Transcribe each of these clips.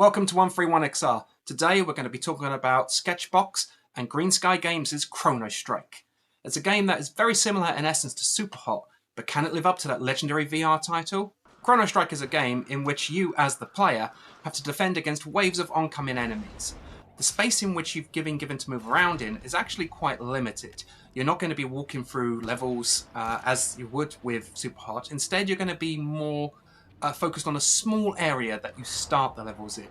Welcome to 131XR. Today we're going to be talking about Sketchbox and Green Sky Games' Chronostrike. It's a game that is very similar in essence to Superhot, but can it live up to that legendary VR title? Chronostrike is a game in which you, as the player, have to defend against waves of oncoming enemies. The space in which you've been given to move around in is actually quite limited. You're not going to be walking through levels as you would with Superhot. Instead, you're going to be more focused on a small area that you start the levels in.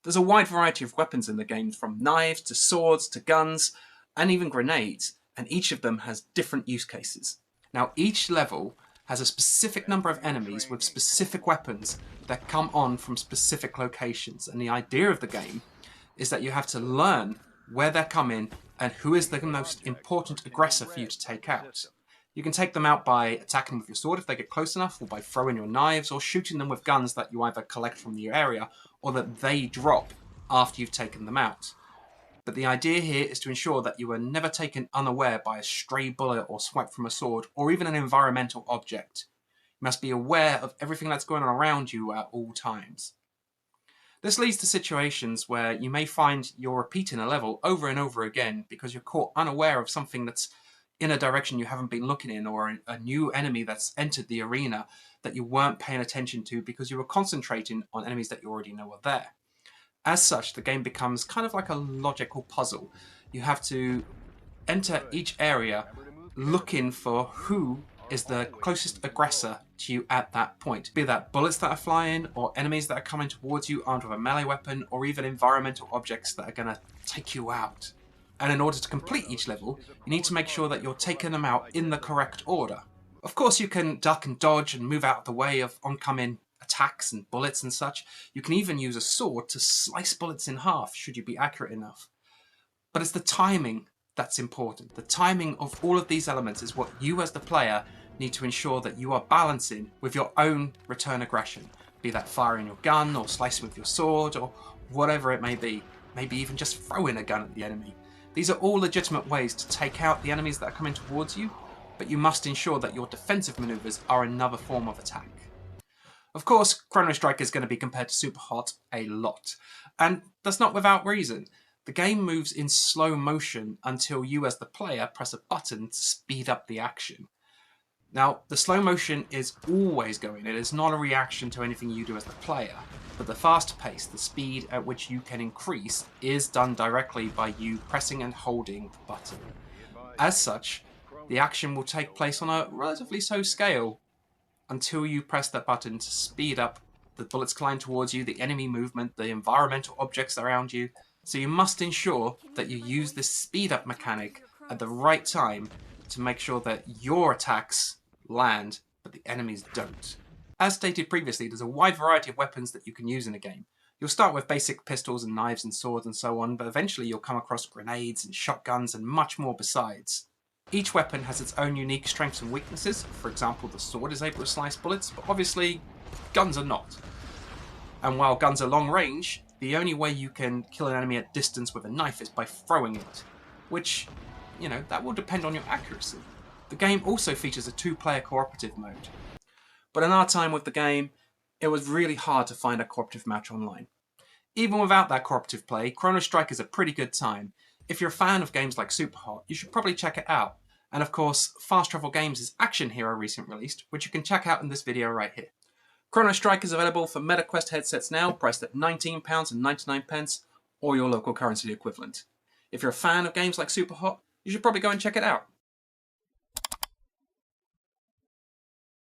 There's a wide variety of weapons in the game, from knives to swords to guns and even grenades, and each of them has different use cases. Now each level has a specific number of enemies with specific weapons that come on from specific locations, and the idea of the game is that you have to learn where they're coming and who is the most important aggressor for you to take out. You can take them out by attacking them with your sword if they get close enough, or by throwing your knives, or shooting them with guns that you either collect from the area or that they drop after you've taken them out. But the idea here is to ensure that you are never taken unaware by a stray bullet or swipe from a sword, or even an environmental object. You must be aware of everything that's going on around you at all times. This leads to situations where you may find you're repeating a level over and over again because you're caught unaware of something that's in a direction you haven't been looking in, or a new enemy that's entered the arena that you weren't paying attention to because you were concentrating on enemies that you already know are there. As such, the game becomes kind of like a logical puzzle. You have to enter each area looking for who is the closest aggressor to you at that point. Be that bullets that are flying, or enemies that are coming towards you armed with a melee weapon, or even environmental objects that are going to take you out. And in order to complete each level, you need to make sure that you're taking them out in the correct order. Of course, you can duck and dodge and move out of the way of oncoming attacks and bullets and such. You can even use a sword to slice bullets in half, should you be accurate enough. But it's the timing that's important. The timing of all of these elements is what you as the player need to ensure that you are balancing with your own return aggression. Be that firing your gun, or slicing with your sword, or whatever it may be. Maybe even just throwing a gun at the enemy. These are all legitimate ways to take out the enemies that are coming towards you, but you must ensure that your defensive maneuvers are another form of attack. Of course, Chronostrike is going to be compared to Superhot a lot, and that's not without reason. The game moves in slow motion until you as the player press a button to speed up the action. Now, the slow motion is always going. It is not a reaction to anything you do as the player, but the fast pace, the speed at which you can increase, is done directly by you pressing and holding the button. As such, the action will take place on a relatively slow scale until you press that button to speed up the bullets flying towards you, the enemy movement, the environmental objects around you. So you must ensure that you use this speed up mechanic at the right time to make sure that your attacks land, but the enemies don't. As stated previously, there's a wide variety of weapons that you can use in a game. You'll start with basic pistols and knives and swords and so on, but eventually you'll come across grenades and shotguns and much more besides. Each weapon has its own unique strengths and weaknesses. For example, the sword is able to slice bullets, but obviously guns are not. And while guns are long range, the only way you can kill an enemy at distance with a knife is by throwing it, which, that will depend on your accuracy. The game also features a two-player cooperative mode. But in our time with the game, it was really hard to find a cooperative match online. Even without that cooperative play, Chronostrike is a pretty good time. If you're a fan of games like Superhot, you should probably check it out. And of course, Fast Travel Games' Action Hero recently released, which you can check out in this video right here. Chronostrike is available for MetaQuest headsets now, priced at £19.99, or your local currency equivalent. If you're a fan of games like Superhot, you should probably go and check it out.